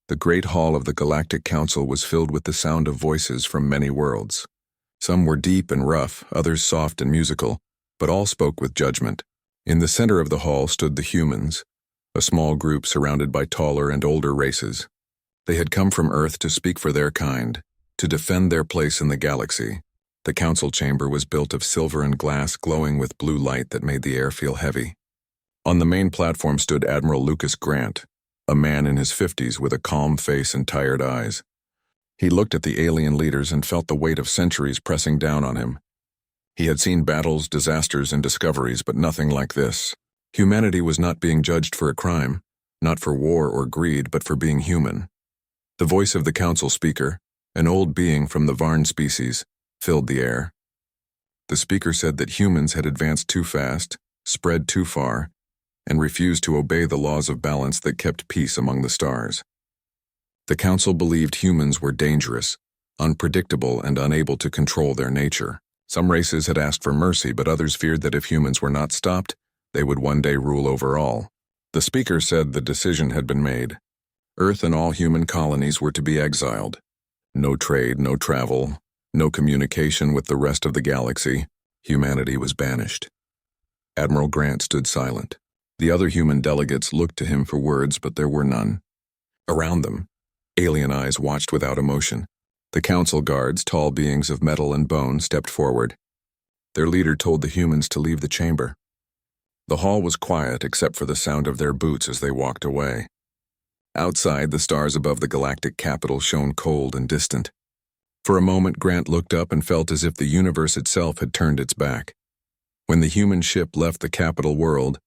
The great hall of the Galactic Council was filled with the sound of voices from many worlds. Some were deep and rough, others soft and musical, but all spoke with judgment. In the center of the hall stood the humans, a small group surrounded by taller and older races. They had come from Earth to speak for their kind, to defend their place in the galaxy. The council chamber was built of silver and glass glowing with blue light that made the air feel heavy. On the main platform stood Admiral Lucas Grant, a man in his 50s with a calm face and tired eyes. He looked at the alien leaders and felt the weight of centuries pressing down on him. He had seen battles, disasters, and discoveries, but nothing like this. Humanity was not being judged for a crime, not for war or greed, but for being human. The voice of the council speaker, an old being from the Varn species, filled the air. The speaker said that humans had advanced too fast, spread too far, and refused to obey the laws of balance that kept peace among the stars. The council believed humans were dangerous, unpredictable, and unable to control their nature. Some races had asked for mercy, but others feared that if humans were not stopped, they would one day rule over all. The speaker said the decision had been made. Earth and all human colonies were to be exiled. No trade, no travel, no communication with the rest of the galaxy. Humanity was banished. Admiral Grant stood silent. The other human delegates looked to him for words, but there were none. Around them, alien eyes watched without emotion. The council guards, tall beings of metal and bone, stepped forward. Their leader told the humans to leave the chamber. The hall was quiet except for the sound of their boots as they walked away. Outside, the stars above the galactic capital shone cold and distant. For a moment, Grant looked up and felt as if the universe itself had turned its back. When the human ship left the capital world,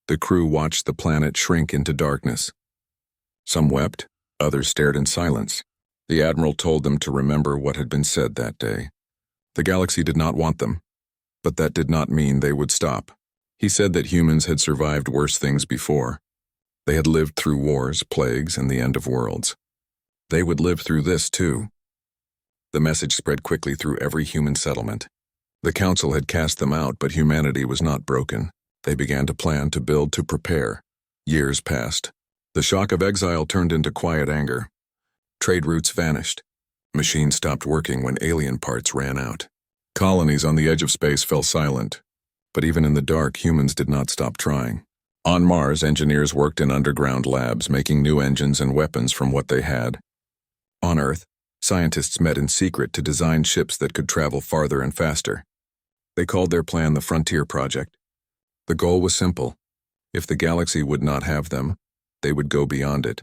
the crew watched the planet shrink into darkness. Some wept, others stared in silence. The Admiral told them to remember what had been said that day. The galaxy did not want them, but that did not mean they would stop. He said that humans had survived worse things before. They had lived through wars, plagues, and the end of worlds. They would live through this too. The message spread quickly through every human settlement. The council had cast them out, but humanity was not broken. They began to plan, to build, to prepare. Years passed. The shock of exile turned into quiet anger. Trade routes vanished. Machines stopped working when alien parts ran out. Colonies on the edge of space fell silent. But even in the dark, humans did not stop trying. On Mars, engineers worked in underground labs, making new engines and weapons from what they had. On Earth, scientists met in secret to design ships that could travel farther and faster. They called their plan the Frontier Project. The goal was simple. If the galaxy would not have them, they would go beyond it.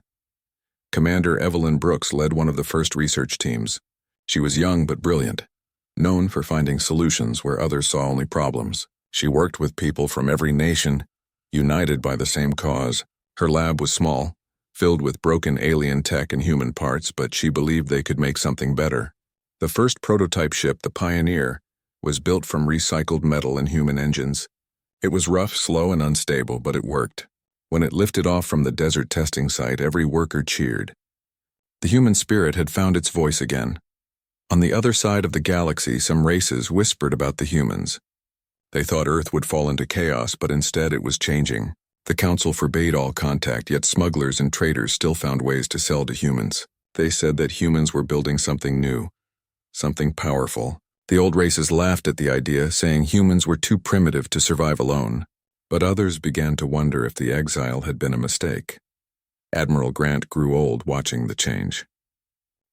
Commander Evelyn Brooks led one of the first research teams. She was young but brilliant, known for finding solutions where others saw only problems. She worked with people from every nation, united by the same cause. Her lab was small, filled with broken alien tech and human parts, but she believed they could make something better. The first prototype ship, the Pioneer, was built from recycled metal and human engines. It was rough, slow, and unstable, but it worked. When it lifted off from the desert testing site, every worker cheered. The human spirit had found its voice again. On the other side of the galaxy, some races whispered about the humans. They thought Earth would fall into chaos, but instead it was changing. The council forbade all contact, yet smugglers and traders still found ways to sell to humans. They said that humans were building something new, something powerful. The old races laughed at the idea, saying humans were too primitive to survive alone. But others began to wonder if the exile had been a mistake. Admiral Grant grew old watching the change.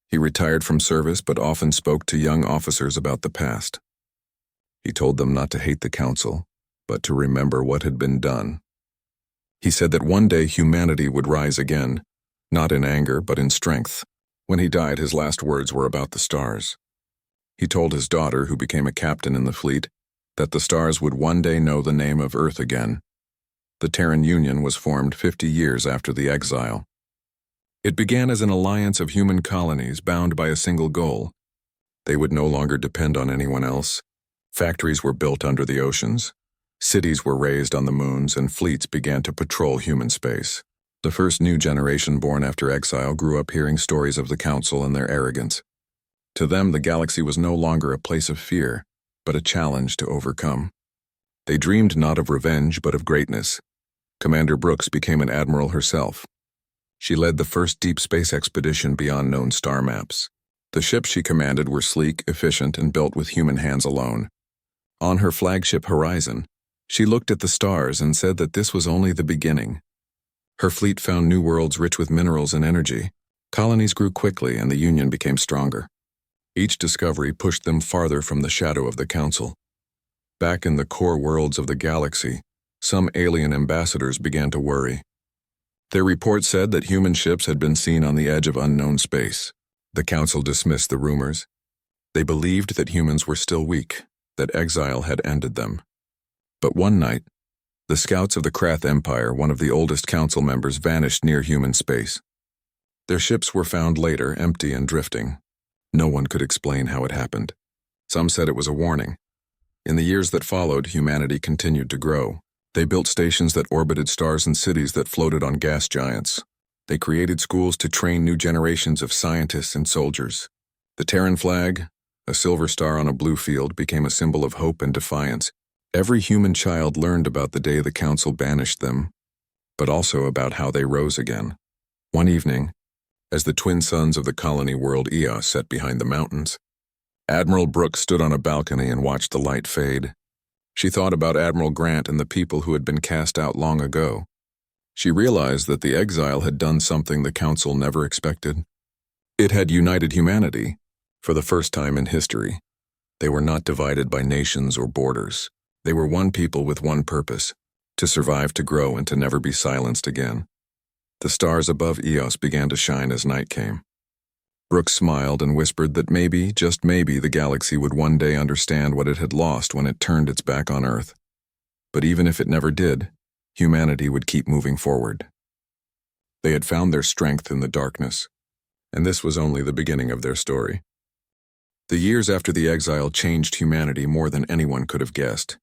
He retired from service but often spoke to young officers about the past. He told them not to hate the council, but to remember what had been done. He said that one day humanity would rise again, not in anger but in strength. When he died, his last words were about the stars. He told his daughter, who became a captain in the fleet, that the stars would one day know the name of Earth again. The Terran Union was formed 50 years after the exile. It began as an alliance of human colonies bound by a single goal. They would no longer depend on anyone else. Factories were built under the oceans. Cities were raised on the moons, and fleets began to patrol human space. The first new generation born after exile grew up hearing stories of the council and their arrogance. To them, the galaxy was no longer a place of fear, but a challenge to overcome. They dreamed not of revenge, but of greatness. Commander Brooks became an admiral herself. She led the first deep space expedition beyond known star maps. The ships she commanded were sleek, efficient, and built with human hands alone. On her flagship Horizon, she looked at the stars and said that this was only the beginning. Her fleet found new worlds rich with minerals and energy. Colonies grew quickly and the Union became stronger. Each discovery pushed them farther from the shadow of the Council. Back in the core worlds of the galaxy, some alien ambassadors began to worry. Their report said that human ships had been seen on the edge of unknown space. The Council dismissed the rumors. They believed that humans were still weak, that exile had ended them. But one night, the scouts of the Krath Empire, one of the oldest Council members, vanished near human space. Their ships were found later, empty and drifting. No one could explain how it happened. Some said it was a warning. In the years that followed, humanity continued to grow. They built stations that orbited stars and cities that floated on gas giants. They created schools to train new generations of scientists and soldiers. The Terran flag, a silver star on a blue field, became a symbol of hope and defiance. Every human child learned about the day the Council banished them, but also about how they rose again. One evening, as the twin suns of the colony world Eos set behind the mountains, Admiral Brooks stood on a balcony and watched the light fade. She thought about Admiral Grant and the people who had been cast out long ago. She realized that the exile had done something the Council never expected. It had united humanity for the first time in history. They were not divided by nations or borders. They were one people with one purpose: to survive, to grow, and to never be silenced again. The stars above Eos began to shine as night came. Brooks smiled and whispered that maybe, just maybe, the galaxy would one day understand what it had lost when it turned its back on Earth. But even if it never did, humanity would keep moving forward. They had found their strength in the darkness, and this was only the beginning of their story. The years after the exile changed humanity more than anyone could have guessed.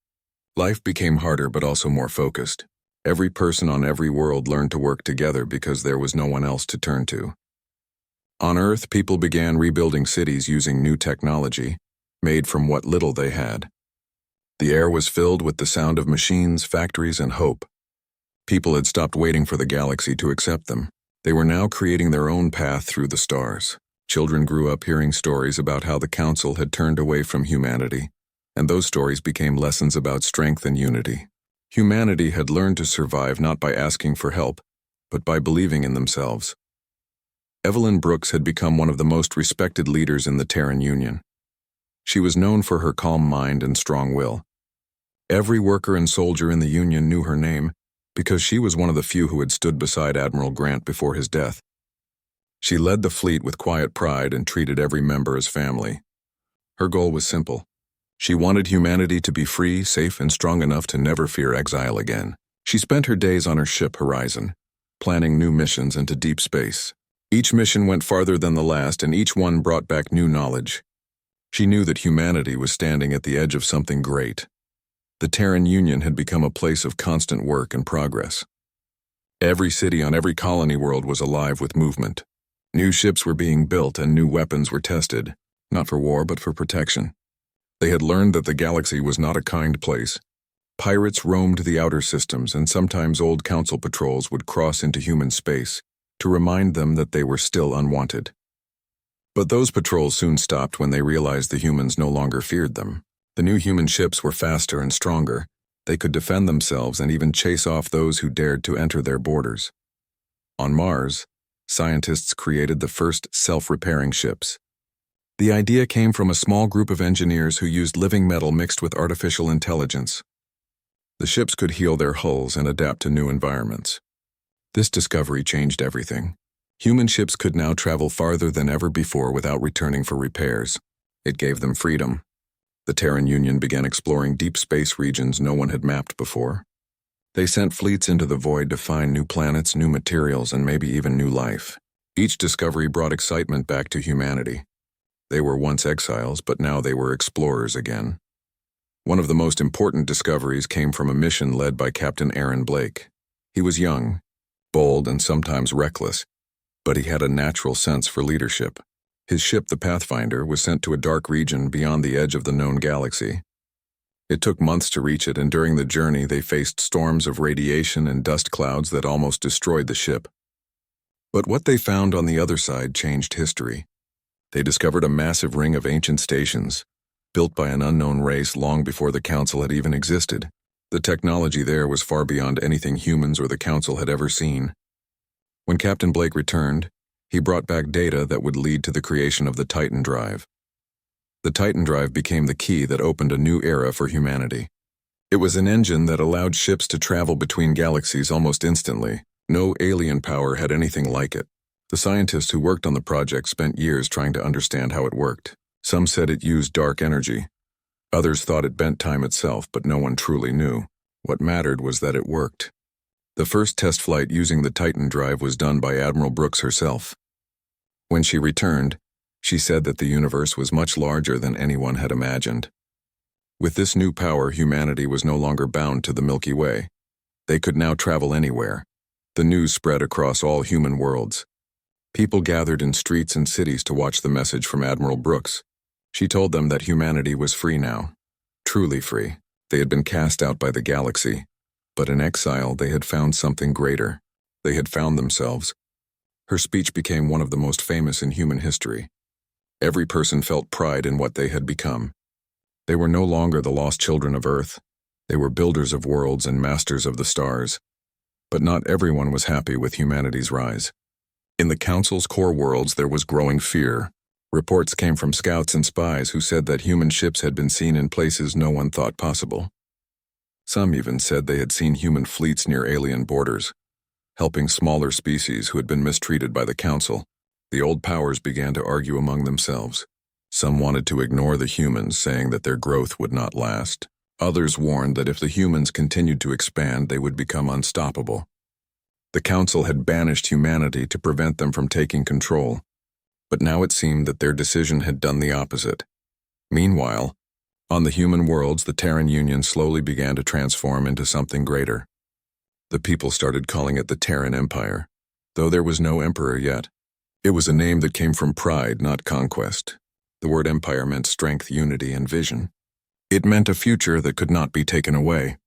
Life became harder but also more focused. Every person on every world learned to work together because there was no one else to turn to. On Earth, people began rebuilding cities using new technology, made from what little they had. The air was filled with the sound of machines, factories, and hope. People had stopped waiting for the galaxy to accept them. They were now creating their own path through the stars. Children grew up hearing stories about how the Council had turned away from humanity, and those stories became lessons about strength and unity. Humanity had learned to survive not by asking for help, but by believing in themselves. Evelyn Brooks had become one of the most respected leaders in the Terran Union. She was known for her calm mind and strong will. Every worker and soldier in the Union knew her name because she was one of the few who had stood beside Admiral Grant before his death. She led the fleet with quiet pride and treated every member as family. Her goal was simple. She wanted humanity to be free, safe, and strong enough to never fear exile again. She spent her days on her ship Horizon, planning new missions into deep space. Each mission went farther than the last, and each one brought back new knowledge. She knew that humanity was standing at the edge of something great. The Terran Union had become a place of constant work and progress. Every city on every colony world was alive with movement. New ships were being built and new weapons were tested, not for war but for protection. They had learned that the galaxy was not a kind place. Pirates roamed the outer systems, and sometimes old Council patrols would cross into human space to remind them that they were still unwanted. But those patrols soon stopped when they realized the humans no longer feared them. The new human ships were faster and stronger. They could defend themselves and even chase off those who dared to enter their borders. On Mars, scientists created the first self-repairing ships. The idea came from a small group of engineers who used living metal mixed with artificial intelligence. The ships could heal their hulls and adapt to new environments. This discovery changed everything. Human ships could now travel farther than ever before without returning for repairs. It gave them freedom. The Terran Union began exploring deep space regions no one had mapped before. They sent fleets into the void to find new planets, new materials, and maybe even new life. Each discovery brought excitement back to humanity. They were once exiles, but now they were explorers again. One of the most important discoveries came from a mission led by Captain Aaron Blake. He was young, bold, and sometimes reckless, but he had a natural sense for leadership. His ship, the Pathfinder, was sent to a dark region beyond the edge of the known galaxy. It took months to reach it, and during the journey they faced storms of radiation and dust clouds that almost destroyed the ship. But what they found on the other side changed history. They discovered a massive ring of ancient stations, built by an unknown race long before the Council had even existed. The technology there was far beyond anything humans or the Council had ever seen. When Captain Blake returned, he brought back data that would lead to the creation of the Titan Drive. The Titan Drive became the key that opened a new era for humanity. It was an engine that allowed ships to travel between galaxies almost instantly. No alien power had anything like it. The scientists who worked on the project spent years trying to understand how it worked. Some said it used dark energy. Others thought it bent time itself, but no one truly knew. What mattered was that it worked. The first test flight using the Titan Drive was done by Admiral Brooks herself. When she returned, she said that the universe was much larger than anyone had imagined. With this new power, humanity was no longer bound to the Milky Way. They could now travel anywhere. The news spread across all human worlds. People gathered in streets and cities to watch the message from Admiral Brooks. She told them that humanity was free now. Truly free. They had been cast out by the galaxy. But in exile, they had found something greater. They had found themselves. Her speech became one of the most famous in human history. Every person felt pride in what they had become. They were no longer the lost children of Earth. They were builders of worlds and masters of the stars. But not everyone was happy with humanity's rise. In the Council's core worlds, there was growing fear. Reports came from scouts and spies who said that human ships had been seen in places no one thought possible. Some even said they had seen human fleets near alien borders, helping smaller species who had been mistreated by the Council. The old powers began to argue among themselves. Some wanted to ignore the humans, saying that their growth would not last. Others warned that if the humans continued to expand, they would become unstoppable. The Council had banished humanity to prevent them from taking control, but now it seemed that their decision had done the opposite. Meanwhile, on the human worlds, the Terran Union slowly began to transform into something greater. The people started calling it the Terran Empire, though there was no emperor yet. It was a name that came from pride, not conquest. The word empire meant strength, unity, and vision. It meant a future that could not be taken away.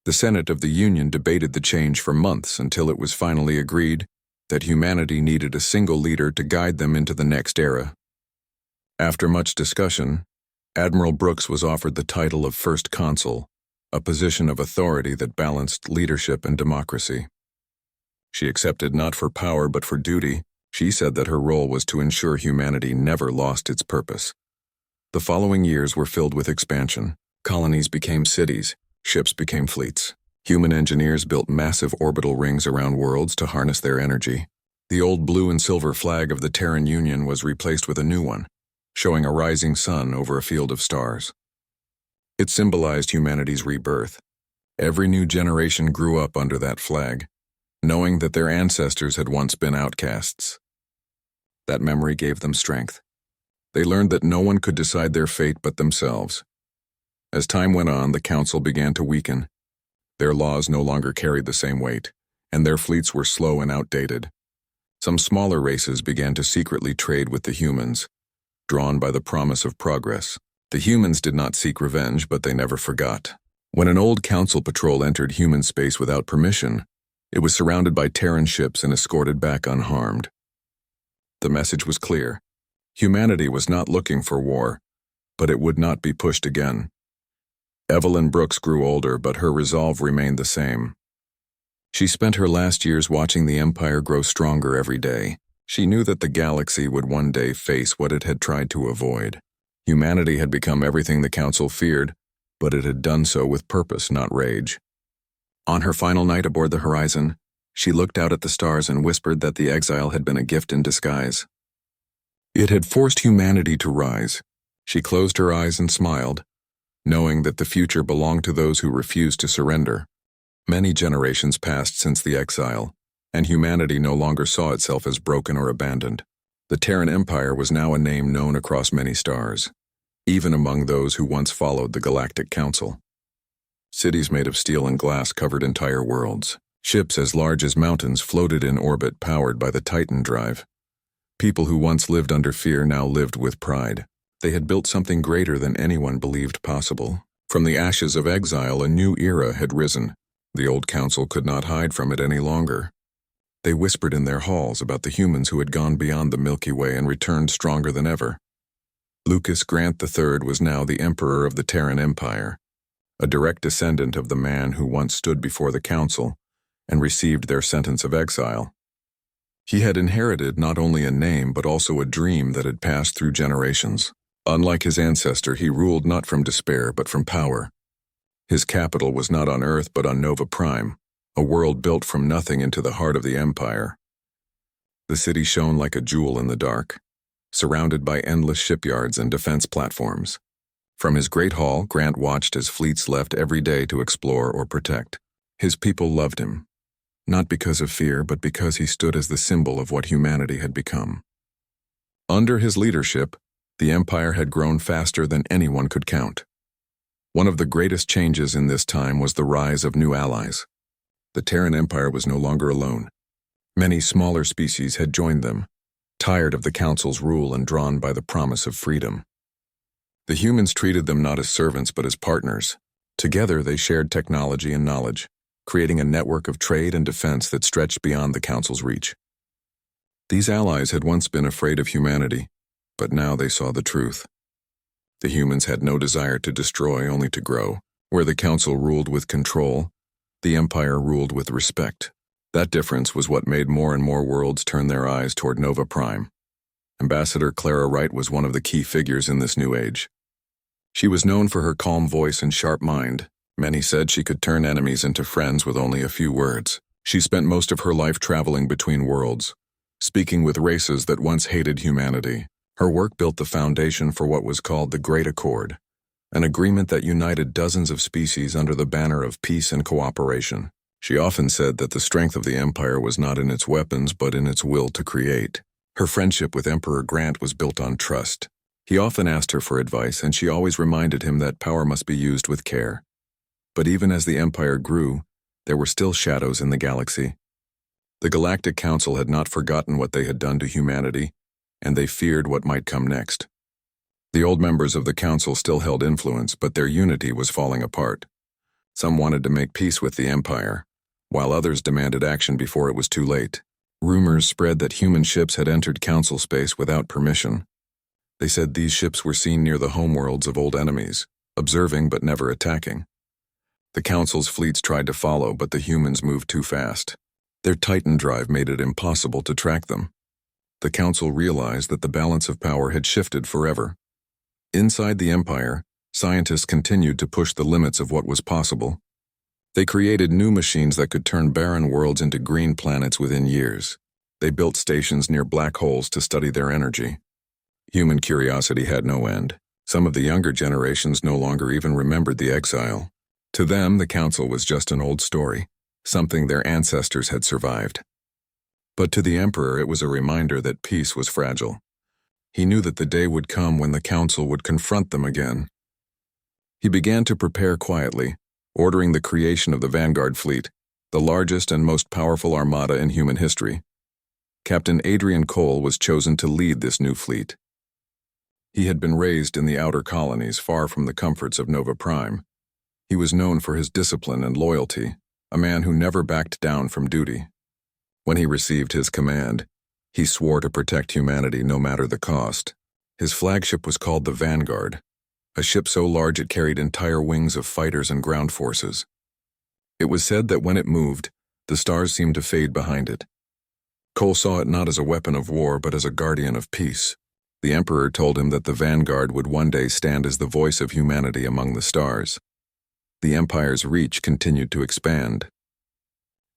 The Senate of the Union debated the change for months until it was finally agreed that humanity needed a single leader to guide them into the next era. After much discussion, Admiral Brooks was offered the title of First Consul, a position of authority that balanced leadership and democracy. She accepted not for power but for duty. She said that her role was to ensure humanity never lost its purpose. The following years were filled with expansion. Colonies became cities, ships became fleets. Human engineers built massive orbital rings around worlds to harness their energy. The old blue and silver flag of the Terran Union was replaced with a new one, showing a rising sun over a field of stars. It symbolized humanity's rebirth. Every new generation grew up under that flag, knowing that their ancestors had once been outcasts. That memory gave them strength. They learned that no one could decide their fate but themselves. As time went on, the Council began to weaken. Their laws no longer carried the same weight, and their fleets were slow and outdated. Some smaller races began to secretly trade with the humans, drawn by the promise of progress. The humans did not seek revenge, but they never forgot. When an old Council patrol entered human space without permission, it was surrounded by Terran ships and escorted back unharmed. The message was clear. Humanity was not looking for war, but it would not be pushed again. Evelyn Brooks grew older, but her resolve remained the same. She spent her last years watching the Empire grow stronger every day. She knew that the galaxy would one day face what it had tried to avoid. Humanity had become everything the Council feared, but it had done so with purpose, not rage. On her final night aboard the Horizon, she looked out at the stars and whispered that the exile had been a gift in disguise. It had forced humanity to rise. She closed her eyes and smiled, knowing that the future belonged to those who refused to surrender. Many generations passed since the exile, and humanity no longer saw itself as broken or abandoned. The Terran Empire was now a name known across many stars, even among those who once followed the Galactic Council. Cities made of steel and glass covered entire worlds. Ships as large as mountains floated in orbit powered by the Titan Drive. People who once lived under fear now lived with pride. They had built something greater than anyone believed possible. From the ashes of exile, a new era had risen. The old Council could not hide from it any longer. They whispered in their halls about the humans who had gone beyond the Milky Way and returned stronger than ever. Lucas Grant III was now the Emperor of the Terran Empire, a direct descendant of the man who once stood before the Council and received their sentence of exile. He had inherited not only a name but also a dream that had passed through generations. Unlike his ancestor, he ruled not from despair but from power. His capital was not on Earth but on Nova Prime, a world built from nothing into the heart of the Empire. The city shone like a jewel in the dark, surrounded by endless shipyards and defense platforms. From his great hall, Grant watched as fleets left every day to explore or protect. His people loved him, not because of fear, but because he stood as the symbol of what humanity had become. Under his leadership, the Empire had grown faster than anyone could count. One of the greatest changes in this time was the rise of new allies. The Terran Empire was no longer alone. Many smaller species had joined them, tired of the Council's rule and drawn by the promise of freedom. The humans treated them not as servants but as partners. Together they shared technology and knowledge, creating a network of trade and defense that stretched beyond the Council's reach. These allies had once been afraid of humanity, but now they saw the truth. The humans had no desire to destroy, only to grow. Where the Council ruled with control, the Empire ruled with respect. That difference was what made more and more worlds turn their eyes toward Nova Prime. Ambassador Clara Wright was one of the key figures in this new age. She was known for her calm voice and sharp mind. Many said she could turn enemies into friends with only a few words. She spent most of her life traveling between worlds, speaking with races that once hated humanity. Her work built the foundation for what was called the Great Accord, an agreement that united dozens of species under the banner of peace and cooperation. She often said that the strength of the Empire was not in its weapons but in its will to create. Her friendship with Emperor Grant was built on trust. He often asked her for advice, and she always reminded him that power must be used with care. But even as the Empire grew, there were still shadows in the galaxy. The Galactic Council had not forgotten what they had done to humanity, and they feared what might come next. The old members of the Council still held influence, but their unity was falling apart. Some wanted to make peace with the Empire, while others demanded action before it was too late. Rumors spread that human ships had entered Council space without permission. They said these ships were seen near the homeworlds of old enemies, observing but never attacking. The Council's fleets tried to follow, but the humans moved too fast. Their Titan drive made it impossible to track them. The Council realized that the balance of power had shifted forever. Inside the Empire, scientists continued to push the limits of what was possible. They created new machines that could turn barren worlds into green planets within years. They built stations near black holes to study their energy. Human curiosity had no end. Some of the younger generations no longer even remembered the exile. To them, the Council was just an old story, something their ancestors had survived. But to the Emperor, it was a reminder that peace was fragile. He knew that the day would come when the Council would confront them again. He began to prepare quietly, ordering the creation of the Vanguard Fleet, the largest and most powerful armada in human history. Captain Adrian Cole was chosen to lead this new fleet. He had been raised in the outer colonies, far from the comforts of Nova Prime. He was known for his discipline and loyalty, a man who never backed down from duty. When he received his command, he swore to protect humanity no matter the cost. His flagship was called the Vanguard, a ship so large it carried entire wings of fighters and ground forces. It was said that when it moved, the stars seemed to fade behind it. Cole saw it not as a weapon of war but as a guardian of peace. The Emperor told him that the Vanguard would one day stand as the voice of humanity among the stars. The Empire's reach continued to expand.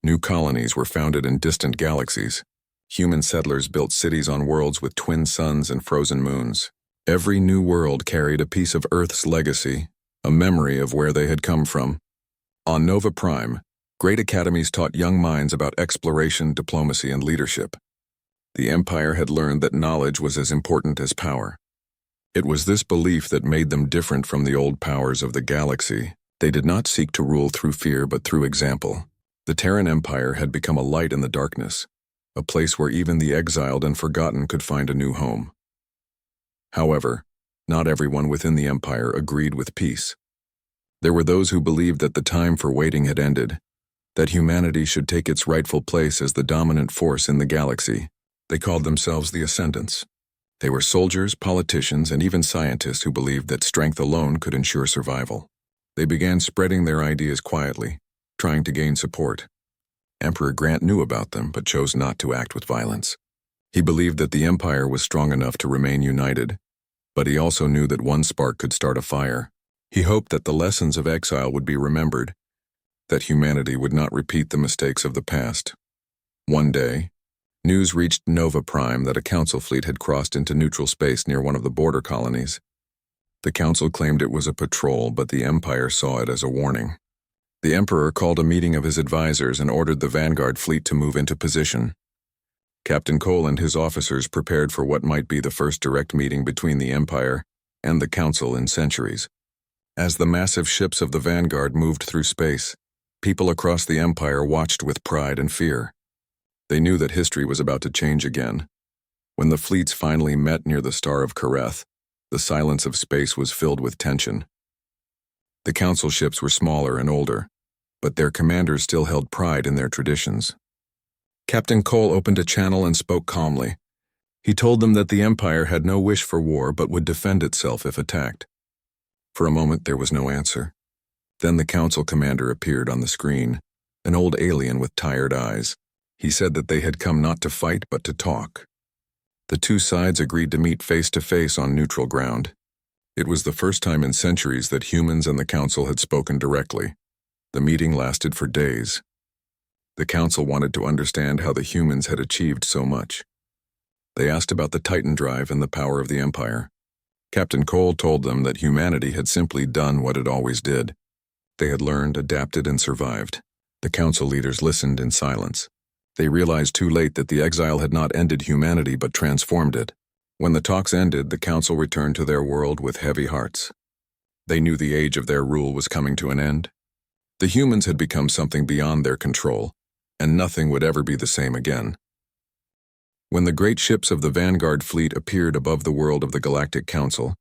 New colonies were founded in distant galaxies. Human settlers built cities on worlds with twin suns and frozen moons. Every new world carried a piece of Earth's legacy, a memory of where they had come from. On Nova Prime, great academies taught young minds about exploration, diplomacy, and leadership. The Empire had learned that knowledge was as important as power. It was this belief that made them different from the old powers of the galaxy. They did not seek to rule through fear but through example. The Terran Empire had become a light in the darkness, a place where even the exiled and forgotten could find a new home. However, not everyone within the Empire agreed with peace. There were those who believed that the time for waiting had ended, that humanity should take its rightful place as the dominant force in the galaxy. They called themselves the Ascendants. They were soldiers, politicians, and even scientists who believed that strength alone could ensure survival. They began spreading their ideas quietly, trying to gain support. Emperor Grant knew about them, but chose not to act with violence. He believed that the Empire was strong enough to remain united, but he also knew that one spark could start a fire. He hoped that the lessons of exile would be remembered, that humanity would not repeat the mistakes of the past. One day, news reached Nova Prime that a council fleet had crossed into neutral space near one of the border colonies. The council claimed it was a patrol, but the Empire saw it as a warning. The Emperor called a meeting of his advisors and ordered the Vanguard fleet to move into position. Captain Cole and his officers prepared for what might be the first direct meeting between the Empire and the Council in centuries. As the massive ships of the Vanguard moved through space, people across the Empire watched with pride and fear. They knew that history was about to change again. When the fleets finally met near the Star of Kareth, the silence of space was filled with tension. The Council ships were smaller and older, but their commanders still held pride in their traditions. Captain Cole opened a channel and spoke calmly. He told them that the Empire had no wish for war but would defend itself if attacked. For a moment there was no answer. Then the Council commander appeared on the screen, an old alien with tired eyes. He said that they had come not to fight but to talk. The two sides agreed to meet face to face on neutral ground. It was the first time in centuries that humans and the Council had spoken directly. The meeting lasted for days. The Council wanted to understand how the humans had achieved so much. They asked about the Titan drive and the power of the Empire. Captain Cole told them that humanity had simply done what it always did. They had learned, adapted, and survived. The Council leaders listened in silence. They realized too late that the exile had not ended humanity but transformed it. When the talks ended, the Council returned to their world with heavy hearts. They knew the age of their rule was coming to an end. The humans had become something beyond their control, and nothing would ever be the same again. When the great ships of the Vanguard fleet appeared above the world of the Galactic Council,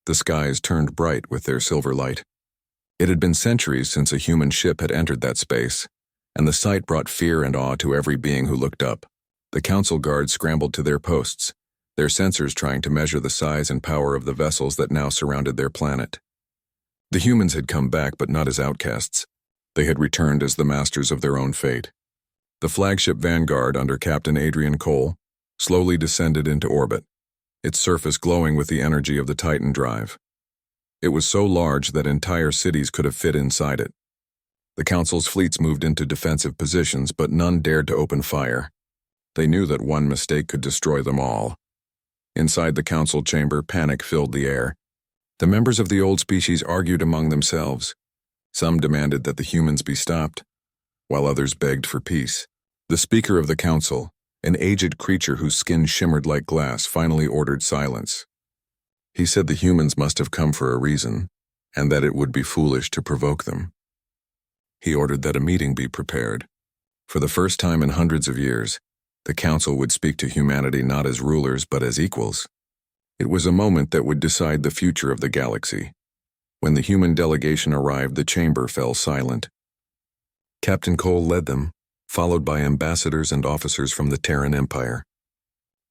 the skies turned bright with their silver light. It had been centuries since a human ship had entered that space, and the sight brought fear and awe to every being who looked up. The Council guards scrambled to their posts, their sensors trying to measure the size and power of the vessels that now surrounded their planet. The humans had come back, but not as outcasts. They had returned as the masters of their own fate. The flagship Vanguard, under Captain Adrian Cole, slowly descended into orbit, its surface glowing with the energy of the Titan drive. It was so large that entire cities could have fit inside it. The Council's fleets moved into defensive positions, but none dared to open fire. They knew that one mistake could destroy them all. Inside the Council chamber, panic filled the air. The members of the old species argued among themselves. Some demanded that the humans be stopped, while others begged for peace. The Speaker of the Council, an aged creature whose skin shimmered like glass, finally ordered silence. He said the humans must have come for a reason, and that it would be foolish to provoke them. He ordered that a meeting be prepared. For the first time in hundreds of years, the Council would speak to humanity not as rulers but as equals. It was a moment that would decide the future of the galaxy. When the human delegation arrived, the chamber fell silent. Captain Cole led them, followed by ambassadors and officers from the Terran Empire.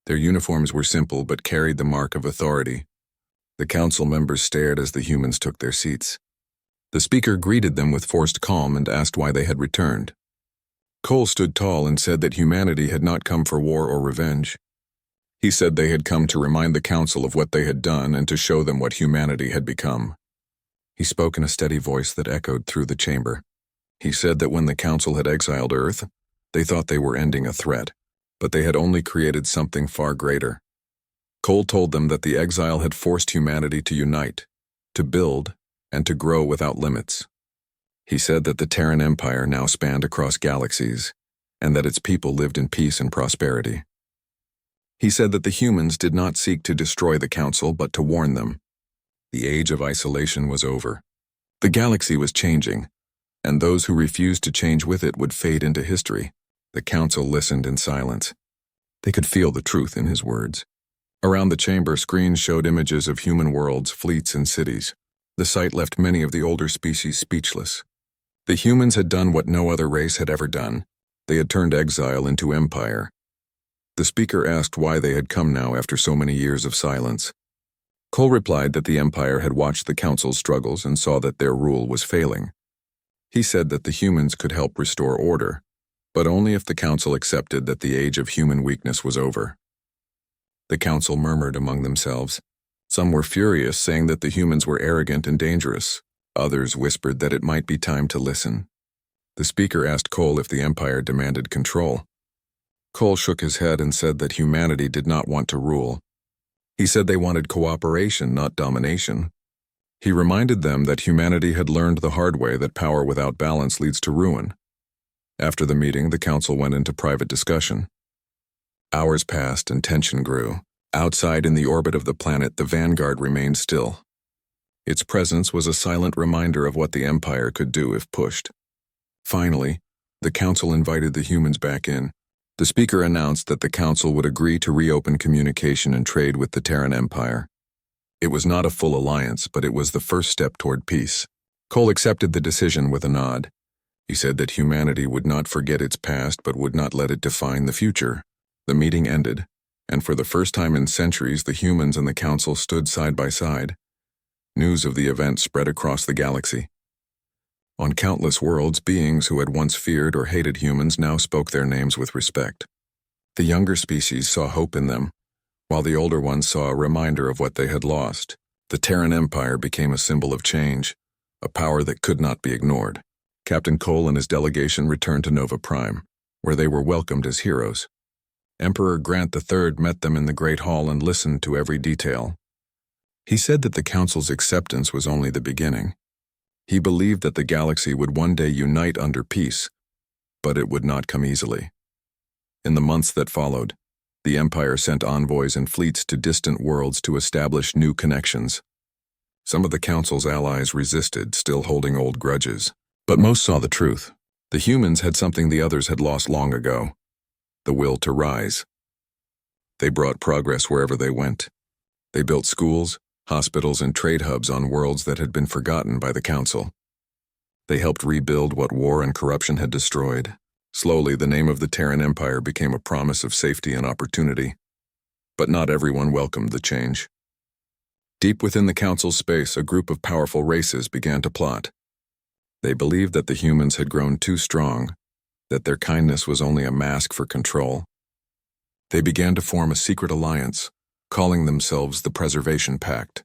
Their uniforms were simple but carried the mark of authority. The Council members stared as the humans took their seats. The speaker greeted them with forced calm and asked why they had returned. Cole stood tall and said that humanity had not come for war or revenge. He said they had come to remind the Council of what they had done and to show them what humanity had become. He spoke in a steady voice that echoed through the chamber. He said that when the Council had exiled Earth, they thought they were ending a threat, but they had only created something far greater. Cole told them that the exile had forced humanity to unite, to build, and to grow without limits. He said that the Terran Empire now spanned across galaxies, and that its people lived in peace and prosperity. He said that the humans did not seek to destroy the Council, but to warn them. The age of isolation was over. The galaxy was changing, and those who refused to change with it would fade into history. The Council listened in silence. They could feel the truth in his words. Around the chamber, screens showed images of human worlds, fleets, and cities. The sight left many of the older species speechless. The humans had done what no other race had ever done. They had turned exile into empire. The speaker asked why they had come now after so many years of silence. Cole replied that the empire had watched the council's struggles and saw that their rule was failing. He said that the humans could help restore order, but only if the council accepted that the age of human weakness was over. The council murmured among themselves. Some were furious, saying that the humans were arrogant and dangerous. Others whispered that it might be time to listen. The speaker asked Cole if the empire demanded control. Cole shook his head and said that humanity did not want to rule. He said they wanted cooperation, not domination. He reminded them that humanity had learned the hard way that power without balance leads to ruin. After the meeting, the council went into private discussion. Hours passed and tension grew. Outside in the orbit of the planet, the Vanguard remained still. Its presence was a silent reminder of what the Empire could do if pushed. Finally, the council invited the humans back in. The speaker announced that the council would agree to reopen communication and trade with the Terran Empire. It was not a full alliance, but it was the first step toward peace. Cole accepted the decision with a nod. He said that humanity would not forget its past but would not let it define the future. The meeting ended, and for the first time in centuries, the humans and the council stood side by side. News of the event spread across the galaxy. On countless worlds, beings who had once feared or hated humans now spoke their names with respect. The younger species saw hope in them, while the older ones saw a reminder of what they had lost. The Terran Empire became a symbol of change, a power that could not be ignored. Captain Cole and his delegation returned to Nova Prime, where they were welcomed as heroes. Emperor Grant III met them in the Great Hall and listened to every detail. He said that the Council's acceptance was only the beginning. He believed that the galaxy would one day unite under peace, but it would not come easily. In the months that followed, the Empire sent envoys and fleets to distant worlds to establish new connections. Some of the Council's allies resisted, still holding old grudges, but most saw the truth. The humans had something the others had lost long ago: the will to rise. They brought progress wherever they went. They built schools, hospitals, and trade hubs on worlds that had been forgotten by the Council. They helped rebuild what war and corruption had destroyed. Slowly, the name of the Terran Empire became a promise of safety and opportunity. But not everyone welcomed the change. Deep within the Council's space, a group of powerful races began to plot. They believed that the humans had grown too strong, that their kindness was only a mask for control. They began to form a secret alliance, calling themselves the Preservation Pact.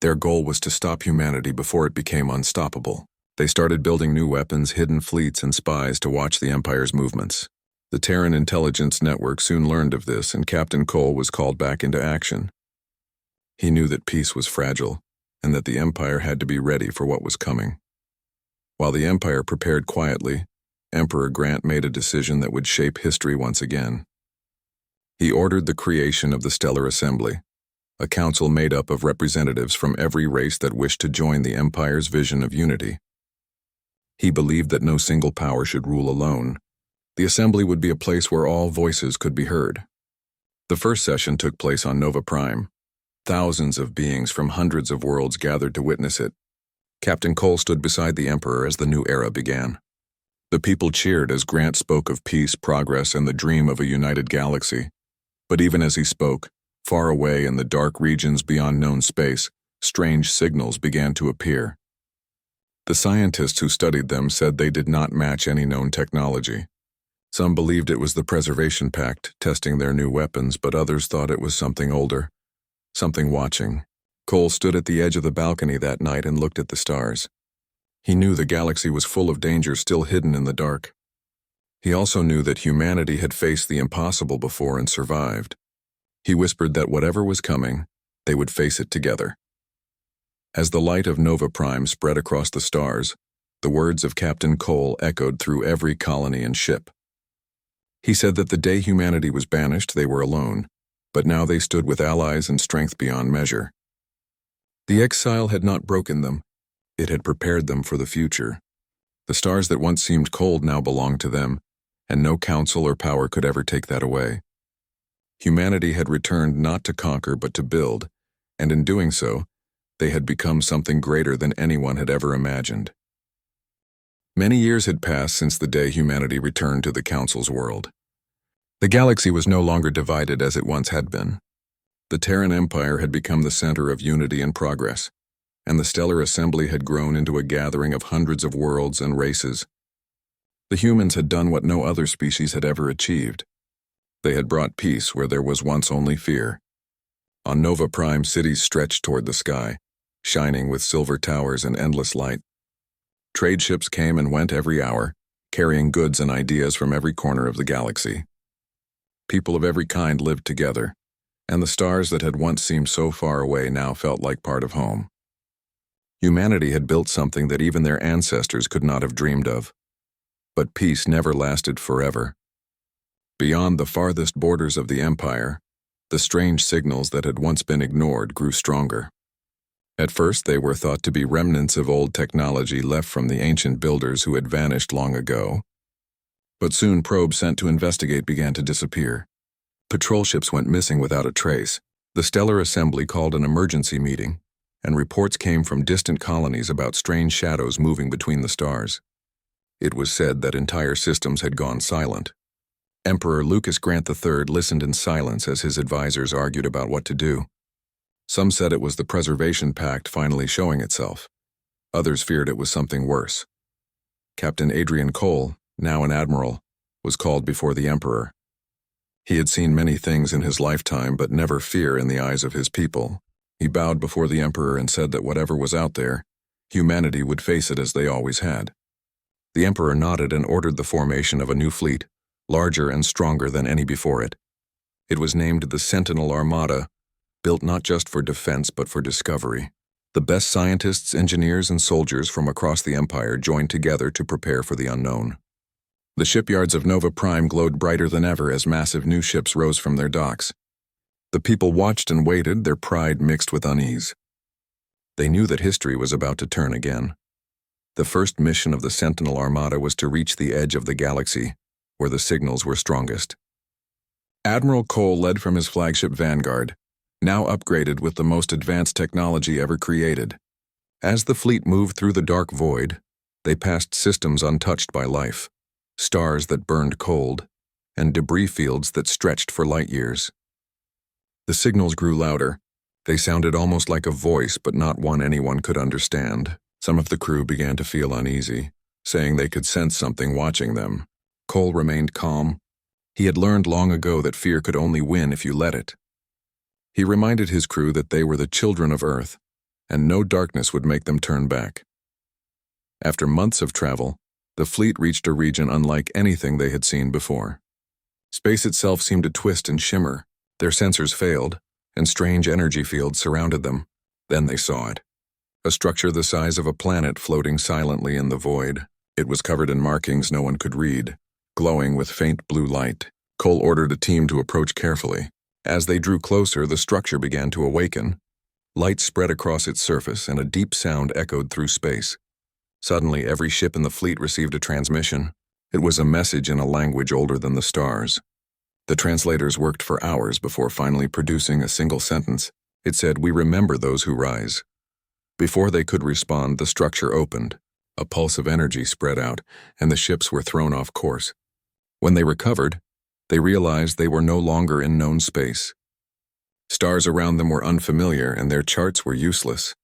Their goal was to stop humanity before it became unstoppable. They started building new weapons, hidden fleets, and spies to watch the Empire's movements. The Terran Intelligence Network soon learned of this, and Captain Cole was called back into action. He knew that peace was fragile, and that the Empire had to be ready for what was coming. While the Empire prepared quietly, Emperor Grant made a decision that would shape history once again. He ordered the creation of the Stellar Assembly, a council made up of representatives from every race that wished to join the Empire's vision of unity. He believed that no single power should rule alone. The assembly would be a place where all voices could be heard. The first session took place on Nova Prime. Thousands of beings from hundreds of worlds gathered to witness it. Captain Cole stood beside the Emperor as the new era began. The people cheered as Grant spoke of peace, progress, and the dream of a united galaxy. But even as he spoke, far away in the dark regions beyond known space, strange signals began to appear. The scientists who studied them said they did not match any known technology. Some believed it was the Preservation Pact testing their new weapons, but others thought it was something older, something watching. Cole stood at the edge of the balcony that night and looked at the stars. He knew the galaxy was full of danger still hidden in the dark. He also knew that humanity had faced the impossible before and survived. He whispered that whatever was coming, they would face it together. As the light of Nova Prime spread across the stars, the words of Captain Cole echoed through every colony and ship. He said that the day humanity was banished, they were alone, but now they stood with allies and strength beyond measure. The exile had not broken them. It had prepared them for the future. The stars that once seemed cold now belonged to them, and no council or power could ever take that away. Humanity had returned not to conquer but to build, and in doing so, they had become something greater than anyone had ever imagined. Many years had passed since the day humanity returned to the Council's world. The galaxy was no longer divided as it once had been. The Terran Empire had become the center of unity and progress, and the Stellar Assembly had grown into a gathering of hundreds of worlds and races. The humans had done what no other species had ever achieved. They had brought peace where there was once only fear. On Nova Prime, cities stretched toward the sky, shining with silver towers and endless light. Trade ships came and went every hour, carrying goods and ideas from every corner of the galaxy. People of every kind lived together, and the stars that had once seemed so far away now felt like part of home. Humanity had built something that even their ancestors could not have dreamed of. But peace never lasted forever. Beyond the farthest borders of the Empire, the strange signals that had once been ignored grew stronger. At first, they were thought to be remnants of old technology left from the ancient builders who had vanished long ago. But soon probes sent to investigate began to disappear. Patrol ships went missing without a trace. The Stellar Assembly called an emergency meeting, and reports came from distant colonies about strange shadows moving between the stars. It was said that entire systems had gone silent. Emperor Lucas Grant III listened in silence as his advisors argued about what to do. Some said it was the Preservation Pact finally showing itself. Others feared it was something worse. Captain Adrian Cole, now an admiral, was called before the Emperor. He had seen many things in his lifetime, but never fear in the eyes of his people. He bowed before the Emperor and said that whatever was out there, humanity would face it as they always had. The Emperor nodded and ordered the formation of a new fleet, larger and stronger than any before it. It was named the Sentinel Armada, built not just for defense but for discovery. The best scientists, engineers, and soldiers from across the Empire joined together to prepare for the unknown. The shipyards of Nova Prime glowed brighter than ever as massive new ships rose from their docks. The people watched and waited, their pride mixed with unease. They knew that history was about to turn again. The first mission of the Sentinel Armada was to reach the edge of the galaxy, where the signals were strongest. Admiral Cole led from his flagship Vanguard, now upgraded with the most advanced technology ever created. As the fleet moved through the dark void, they passed systems untouched by life, stars that burned cold, and debris fields that stretched for light years. The signals grew louder. They sounded almost like a voice, but not one anyone could understand. Some of the crew began to feel uneasy, saying they could sense something watching them. Cole remained calm. He had learned long ago that fear could only win if you let it. He reminded his crew that they were the children of Earth, and no darkness would make them turn back. After months of travel, the fleet reached a region unlike anything they had seen before. Space itself seemed to twist and shimmer. Their sensors failed, and strange energy fields surrounded them. Then they saw it. A structure the size of a planet floating silently in the void. It was covered in markings no one could read, glowing with faint blue light. Cole ordered a team to approach carefully. As they drew closer, the structure began to awaken. Light spread across its surface, and a deep sound echoed through space. Suddenly, every ship in the fleet received a transmission. It was a message in a language older than the stars. The translators worked for hours before finally producing a single sentence. It said, "We remember those who rise." Before they could respond, the structure opened. A pulse of energy spread out, and the ships were thrown off course. When they recovered, they realized they were no longer in known space. Stars around them were unfamiliar, and their charts were useless.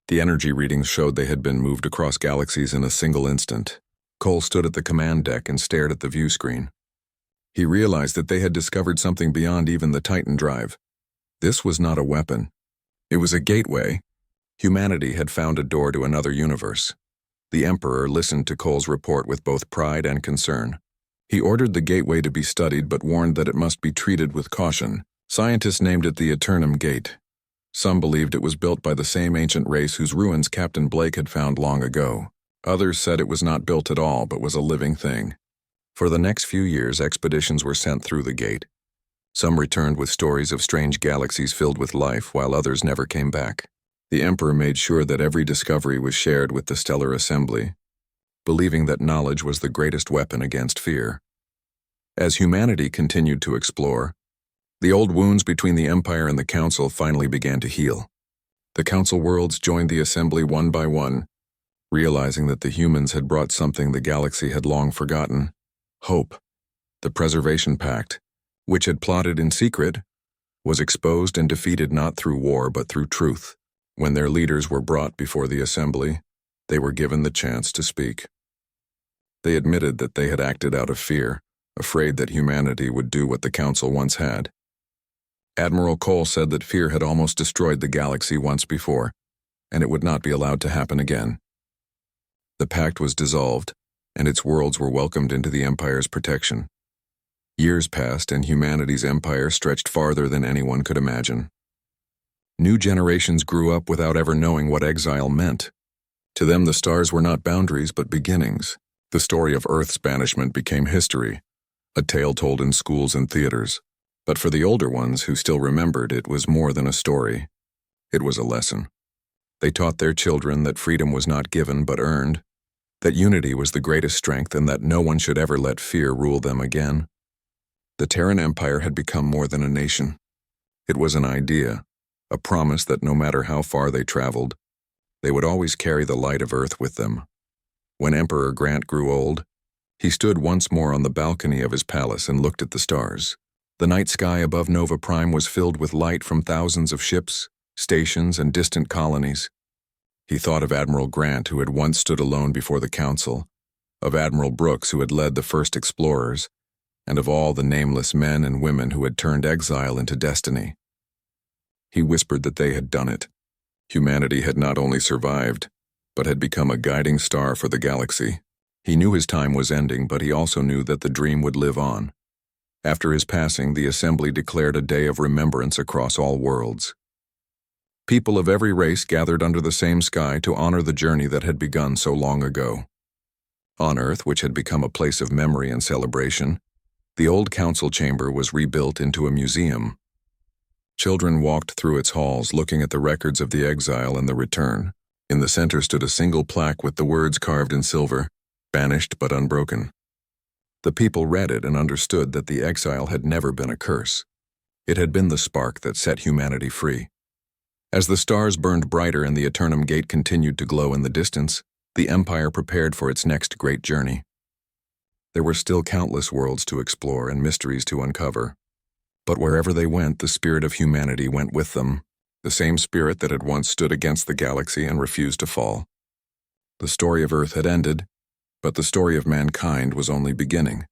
The energy readings showed they had been moved across galaxies in a single instant. Cole stood at the command deck and stared at the view screen. He realized that they had discovered something beyond even the Titan drive. This was not a weapon. It was a gateway. Humanity had found a door to another universe. The Emperor listened to Cole's report with both pride and concern. He ordered the gateway to be studied but warned that it must be treated with caution. Scientists named it the Eternum Gate. Some believed it was built by the same ancient race whose ruins Captain Blake had found long ago. Others said it was not built at all but was a living thing. For the next few years, expeditions were sent through the gate. Some returned with stories of strange galaxies filled with life, while others never came back. The Emperor made sure that every discovery was shared with the Stellar Assembly, believing that knowledge was the greatest weapon against fear. As humanity continued to explore, the old wounds between the Empire and the Council finally began to heal. The Council worlds joined the Assembly one by one, realizing that the humans had brought something the galaxy had long forgotten: hope. The Preservation Pact, which had plotted in secret, was exposed and defeated not through war but through truth. When their leaders were brought before the assembly, they were given the chance to speak. They admitted that they had acted out of fear, afraid that humanity would do what the Council once had. Admiral Cole said that fear had almost destroyed the galaxy once before, and it would not be allowed to happen again. The pact was dissolved, and its worlds were welcomed into the Empire's protection. Years passed, and humanity's empire stretched farther than anyone could imagine. New generations grew up without ever knowing what exile meant. To them, the stars were not boundaries but beginnings. The story of Earth's banishment became history, a tale told in schools and theaters. But for the older ones who still remembered, it was more than a story. It was a lesson. They taught their children that freedom was not given but earned, that unity was the greatest strength, and that no one should ever let fear rule them again. The Terran Empire had become more than a nation. It was an idea, a promise that no matter how far they traveled, they would always carry the light of Earth with them. When Emperor Grant grew old, he stood once more on the balcony of his palace and looked at the stars. The night sky above Nova Prime was filled with light from thousands of ships, stations, and distant colonies. He thought of Admiral Grant, who had once stood alone before the Council, of Admiral Brooks, who had led the first explorers, and of all the nameless men and women who had turned exile into destiny. He whispered that they had done it. Humanity had not only survived, but had become a guiding star for the galaxy. He knew his time was ending, but he also knew that the dream would live on. After his passing, the Assembly declared a day of remembrance across all worlds. People of every race gathered under the same sky to honor the journey that had begun so long ago. On Earth, which had become a place of memory and celebration, the old council chamber was rebuilt into a museum. Children walked through its halls looking at the records of the exile and the return. In the center stood a single plaque with the words carved in silver, "Banished but unbroken." The people read it and understood that the exile had never been a curse. It had been the spark that set humanity free. As the stars burned brighter and the Eternum Gate continued to glow in the distance, the Empire prepared for its next great journey. There were still countless worlds to explore and mysteries to uncover. But wherever they went, the spirit of humanity went with them, the same spirit that had once stood against the galaxy and refused to fall. The story of Earth had ended, but the story of mankind was only beginning.